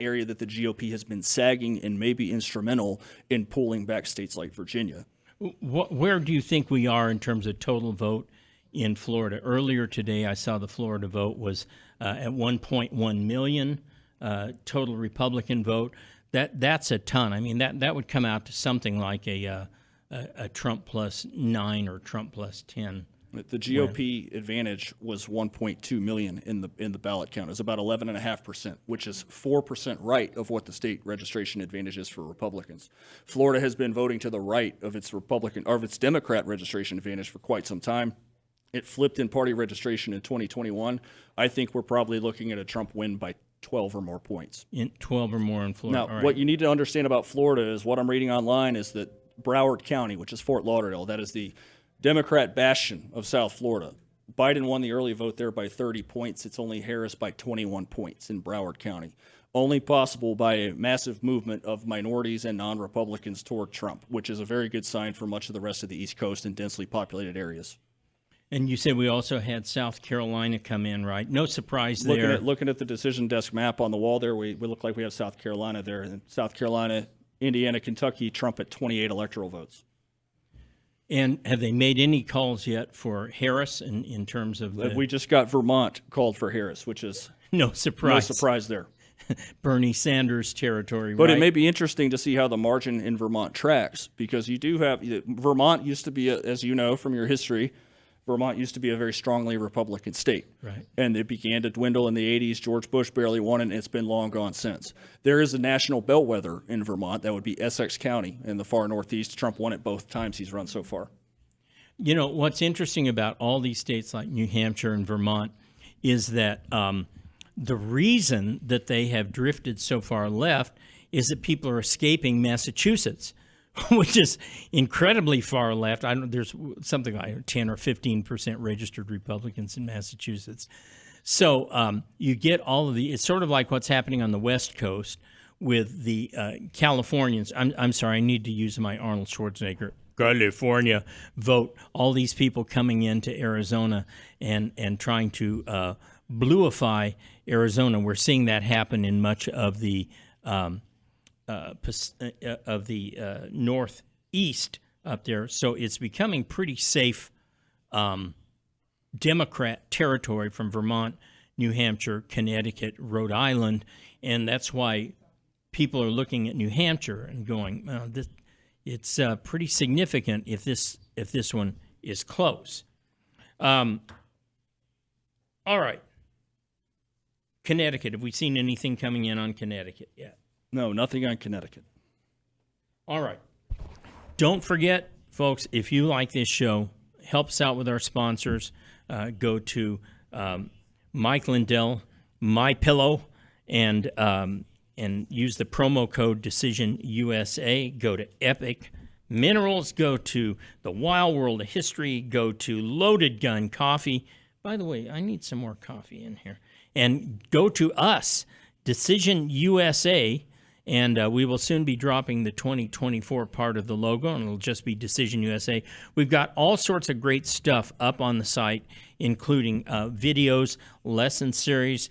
area that the GOP has been sagging and maybe instrumental in pulling back states like Virginia. Where do you think we are in terms of total vote in Florida? Earlier today, I saw the Florida vote was at 1.1 million total Republican vote. That's a ton. I mean, that would come out to something like a Trump plus 9 or Trump plus 10. The GOP advantage was 1.2 million in the ballot count. It was about 11.5%, which is 4% right of what the state registration advantage is for Republicans. Florida has been voting to the right of its Republican or of its Democrat registration advantage for quite some time. It flipped in party registration in 2021. I think we're probably looking at a Trump win by 12 or more points. 12 or more in Florida. Now, what you need to understand about Florida is what I'm reading online is that Broward County, which is Fort Lauderdale, that is the Democrat bastion of South Florida. Biden won the early vote there by 30 points. It's only Harris by 21 points in Broward County. Only possible by a massive movement of minorities and non-Republicans toward Trump, which is a very good sign for much of the rest of the East Coast and densely populated areas. And you said we also had South Carolina come in, right? No surprise there. Looking at the decision desk map on the wall there, we look like we have South Carolina there. And South Carolina, Indiana, Kentucky, Trump at 28 electoral votes. And have they made any calls yet for Harris in terms of We just got Vermont called for Harris, which is no surprise. No surprise there. Bernie Sanders territory, but right? It may be interesting to see how the margin in Vermont tracks, because you do have Vermont used to be, as you know from your history, Vermont used to be a very strongly Republican state. Right. And it began to dwindle in the 80s. George Bush barely won it, and it's been long gone since. There is a national bellwether in Vermont. That would be Essex County in the far northeast. Trump won it both times he's run so far. You know, what's interesting about all these states like New Hampshire and Vermont is that the reason that they have drifted so far left is that people are escaping Massachusetts, which is incredibly far left. There's something like 10 or 15% registered Republicans in Massachusetts. So you get all of it's sort of like what's happening on the West Coast with the Californians. I'm sorry, I need to use my Arnold Schwarzenegger California vote. All these people coming into Arizona and trying to bluify Arizona. We're seeing that happen in much of the northeast up there. So it's becoming pretty safe Democrat territory from Vermont, New Hampshire, Connecticut, Rhode Island, and that's why people are looking at New Hampshire and going, it's pretty significant if this one is close. All right. Connecticut, have we seen anything coming in on Connecticut yet? No, nothing on Connecticut. All right. Don't forget, folks, if you like this show, help us out with our sponsors. Go to Mike Lindell, MyPillow, and use the promo code DecisionUSA. Go to Epic Minerals. Go to the Wild World of History. Go to Loaded Gun Coffee. By the way, I need some more coffee in here. And go to us, Decision USA, and we will soon be dropping the 2024 part of the logo, and it'll just be Decision USA. We've got all sorts of great stuff up on the site, including videos, lesson series,